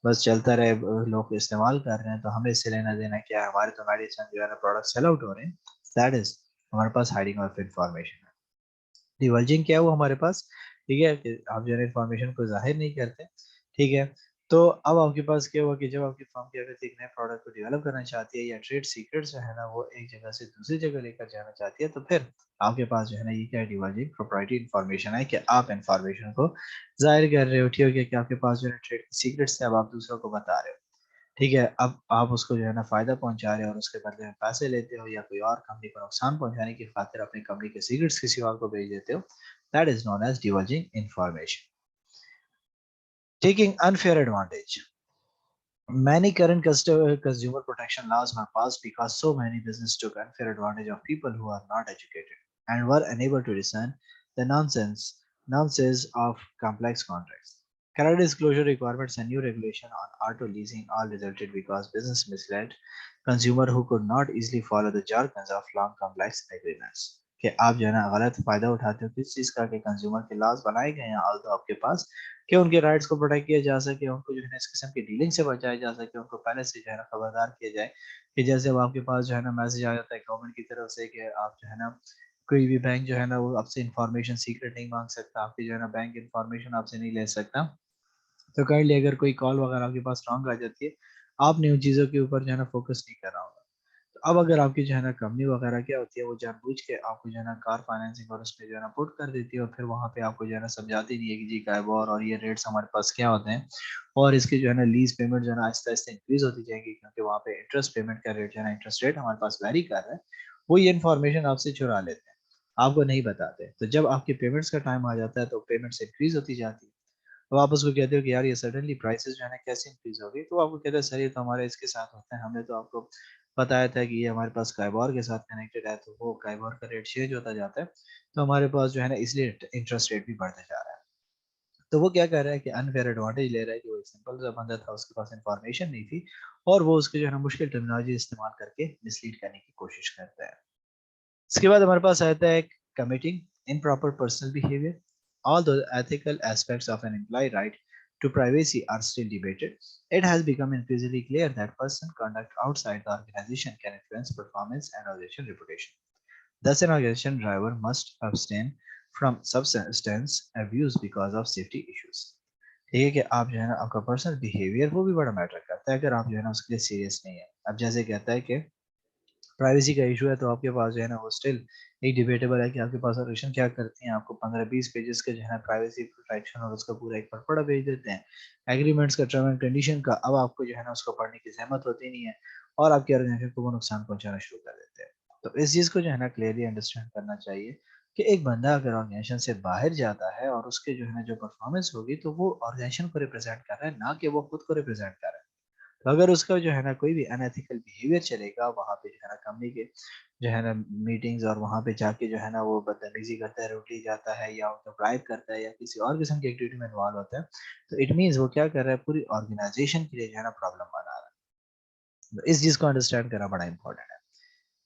بس چلتا رہے لوگ استعمال کر رہے ہیں تو ہمیں اس سے لینا دینا کیا ہے, ہمارے تو میڈیسن جو ہے نا پروڈکٹ سیل آؤٹ ہو رہے ہیں, دیٹ از ہمارے پاس ہائڈنگ آف انفارمیشن ہے. ڈیولجنگ کیا ہوا ہمارے پاس, ٹھیک ہے, کہ آپ جو ہے انفارمیشن کو ظاہر نہیں کرتے, ٹھیک ہے. تو اب آپ کے پاس کیا ہوا کہ جب آپ کی فرم کی اگر ایک نئے پروڈکٹ کو ڈیولپ کرنا چاہتی ہے یا ٹریڈ سیکرٹ جو ہے نا وہ ایک جگہ سے دوسری جگہ لے کر جانا چاہتی ہے تو پھر آپ کے پاس جو ہے نا یہ کیا ڈیولجنگ پروپرائٹری انفارمیشن ہے کہ آپ انفارمیشن کو ظاہر کر رہے ہو, ٹھیک ہے, کہ آپ کے پاس جو ہے ٹریڈ سیکرٹس ہیں اب آپ دوسروں کو بتا رہے ہو, ٹھیک ہے. اب آپ اس کو جو ہے نا فائدہ پہنچا رہے ہو اور اس کے بدلے میں پیسے لیتے ہو یا کوئی اور کمپنی کو نقصان پہنچانے کی خاطر اپنی کمپنی کے سیکرٹس کسی اور کو بھیج دیتے ہو, that is known as divulging information. Taking unfair advantage. Many current consumer protection laws were passed because so many businesses took unfair advantage of people who are not educated and were unable to discern the nonsense of complex contracts. Current disclosure requirements and new regulation on auto leasing all resulted because business misled consumer who could not easily follow the jargons of long complex agreements. کہ آپ جو ہے نا غلط فائدہ اٹھاتے ہو کس چیز کا کہ کنزیومر کے لاس بنائے گئے ہیں آلدو آپ کے پاس کہ ان کے رائٹس کو پروٹیکٹ کیا جا سکے, ان کو جو ہے نا اس قسم کی ڈیلنگ سے بچایا جا سکے, ان کو پہلے سے جو ہے نا خبردار کیا جائے کہ جیسے اب آپ کے پاس جو ہے نا میسج آ جاتا ہے گورنمنٹ کی طرف سے کہ آپ جو ہے نا کوئی بھی بینک جو ہے نا وہ آپ سے انفارمیشن سیکرٹ نہیں مانگ سکتا, آپ کی جو ہے نا بینک انفارمیشن آپ سے نہیں لے سکتا. تو کائنڈلی اگر کوئی کال وغیرہ آپ کے پاس رانگ آ جاتی ہے آپ نے ان چیزوں کے اوپر جو ہے نا فوکس نہیں کر رہا ہوگا. تو اب اگر آپ کی جو ہے نا کمپنی وغیرہ کیا ہوتی ہے وہ جان بوجھ کے آپ کو جو ہے نا کار فائنینسنگ اور اس پہ جو ہے نا پٹ کر دیتی ہے اور پھر وہاں پہ آپ کو جو ہے نا سمجھاتی نہیں ہے کہ جی کائبور اور یہ ریٹس ہمارے پاس کیا ہوتے ہیں اور اس کی جو ہے نا لیز پیمنٹ جو ہے نا آہستہ آہستہ انکریز ہوتی جائے گی کیونکہ وہاں پہ انٹرسٹ پیمنٹ کا ریٹ جو ہے نا انٹرسٹ ریٹ ہمارے پاس ویری کر رہا ہے, وہ یہ انفارمیشن آپ سے چرا لیتے ہیں, آپ کو نہیں بتاتے. تو جب آپ کی پیمنٹس کا ٹائم آ جاتا ہے تو پیمنٹس انکریز ہوتی جاتی ہے. تو آپ اس کو کہتے ہو کہ یار یہ سڈنلی پرائسز جو ہے نا کیسے انکریز ہوگی, تو آپ کو کہتے ہیں سر یہ تو ہمارے اس کے ساتھ ہوتا ہے, ہم نے تو آپ کو بتایا تھا کہ یہ ہمارے پاس کائبور کے ساتھ کنیکٹڈ ہے تو وہ کائبور کا ریٹ چینج ہوتا جاتا ہے تو ہمارے پاس جو ہے نا اس لیے انٹرسٹ ریٹ بھی بڑھتا جا رہا ہے. تو وہ کیا کر رہا ہے کہ انفیئر ایڈوانٹیج لے رہا ہے کہ وہ ایک سمپل سا بندہ تھا, اس کے پاس انفارمیشن نہیں تھی اور وہ اس کے جو ہے نا مشکل ٹرمینالوجی استعمال کر کے مسلیڈ کرنے کی کوشش کرتا ہے. اس کے بعد ہمارے پاس آتا ہے committing improper personal behavior. Although the ethical aspects of an employee right to privacy are still debated, it has become increasingly clear that personal conduct outside the organization can influence performance and organization reputation. Thus, an organization driver must abstain from substance abuse because of safety issues. ٹھیک ہے کہ آپ جو ہے نا آپ کا پرسنل بیہیویئر وہ بھی بڑا میٹر کرتا ہے اگر آپ جو ہے نا اس کے لیے سیریس نہیں ہے. اب جیسے کہتا ہے کہ پرائیویسی کا ایشو ہے تو آپ کے پاس جو ہے نا وہ اسٹل ایک ڈیبیٹیبل ہے کہ آپ کے پاس آرگنائزیشن کیا کرتی ہیں, آپ کو 15-20 پیجز کا جو ہے نا پرائیویسی پروٹیکشن اور اس کا پورا ایک پڑا بھیج دیتے ہیں ایگریمنٹس کا ٹرم اینڈ کنڈیشن کا. اب آپ کو جو ہے نا اس کو پڑھنے کی زحمت ہوتی نہیں ہے اور آپ کے آرگنائزیشن کو وہ نقصان پہنچانا شروع کر دیتے ہیں. تو اس چیز کو جو ہے نا کلیئرلی انڈرسٹینڈ کرنا چاہیے کہ ایک بندہ اگر آرگنائزیشن سے باہر جاتا ہے اور اس کے جو ہے نا جو پرفارمنس ہوگی تو وہ آرگنائزیشن کو ریپرزینٹ کر رہا ہے نہ کہ وہ خود کو ریپرزینٹ کر رہا ہے. تو اگر اس کا جو ہے نا کوئی بھی ان ایتھیکل بیہیویئر چلے گا وہاں پہ جو ہے نا کمپنی کے جو ہے نا میٹنگز اور وہاں پہ جا کے جو ہے نا وہ بدتمیزی کرتا ہے, روٹی جاتا ہے یا ان کو برائب کرتا ہے یا کسی اور قسم کی ایکٹیویٹی میں انوالو ہوتا ہے تو اٹ مینس وہ کیا کر رہا ہے پوری آرگنائزیشن کے لیے جو ہے نا پرابلم بنا رہا ہے. تو اس چیز کو انڈرسٹینڈ کرنا بڑا امپورٹنٹ ہے.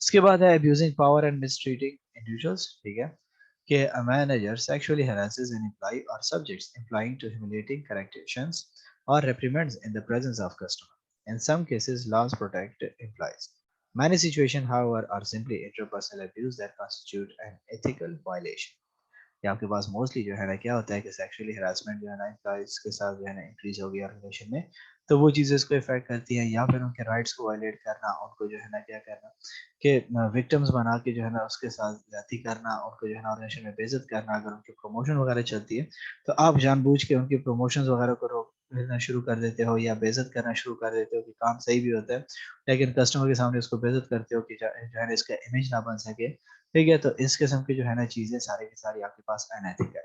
اس کے بعد ہے abusing power and miss treating individuals. ٹھیک ہے کہ a manager sexually harasses an employee or subjects employing to humiliating corrections or reprimands in the presence of customer. In some cases, laws protect employees. Many situations, however, are simply interpersonal abuse that constitute an ethical violation. کہ آپ کے پاس موسٹلی جو ہے نا کیا ہوتا ہے کہ سیکشولی ہراسمنٹ جو ہے نا امپلائیز کے ساتھ جو ہے نا انکریز ہوگی آرگنائزیشن میں تو وہ چیزیں اس کو افیکٹ کرتی ہیں یا پھر ان کے رائٹس کو وائلیٹ کرنا, ان کو جو ہے نا کیا کرنا کہ وکٹمز بنا کے جو ہے نا اس کے ساتھ زیادتی کرنا, ان کو جو ہے نا آرگنائزیشن میں بے عزت کرنا. اگر ان کی پروموشن وغیرہ چلتی ہے تو آپ جان بوجھ کے ان کی پروموشنز وغیرہ کو روکنا شروع کر دیتے ہو یا بے عزت کرنا شروع کر دیتے ہو کہ کام صحیح بھی ہوتا ہے لیکن کسٹمر کے سامنے اس کو بے عزت کرتے ہو کہ جو ہے نا اس کا امیج نہ بن سکے. ٹھیک ہے, تو اس قسم کی جو ہے نا چیزیں ساری کی ساری آپ کے پاس انیتھیکل ہے.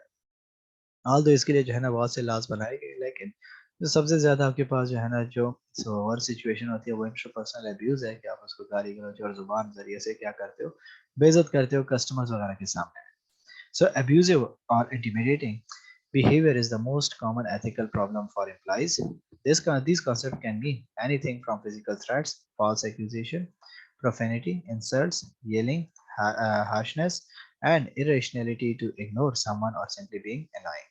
حال تو اس کے لیے جو ہے نا بہت سے لاز بنائے گئے لیکن جو سب سے زیادہ آپ کے پاس جو ہے نا جو اور سچویشن ہوتی ہے وہ انٹرپرسنل ابیوز ہے کہ آپ اس کو گالی گلوچ اور زبان ذریعے سے کیا کرتے ہو بے عزت کرتے ہو کسٹمرز وغیرہ کے سامنے. So abusive or intimidating Behavior is the most common ethical problem for employees. These concepts can mean anything from physical threats, false accusation, profanity, insults, yelling, harshness, and irrationality to ignore someone or simply being annoying.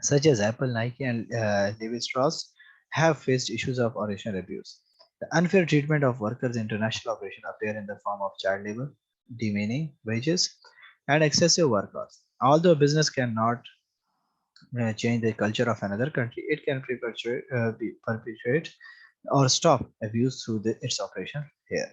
such as Apple, Nike, and Levi Strauss, have faced issues of operational abuse. The unfair treatment of workers in international operations appear in the form of child labor, demeaning wages, and excessive work hours. Although a business cannot change the culture of another country, it can perpetuate or stop abuse through its operation here.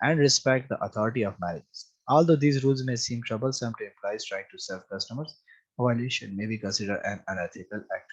and respect the authority of managers. Although these rules may seem troublesome to employees trying to serve customers, violation may be considered an unethical act.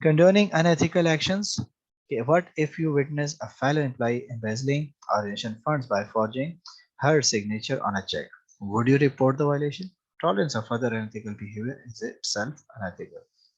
Condoning unethical actions. Okay, what if you witness a fellow employee embezzling organization funds by forging her signature on a check? Would you report the violation? Tolerance of other unethical behavior is itself unethical.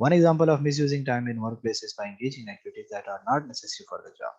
One example of misusing time in workplace is by engaging in activities that are not necessary for the job.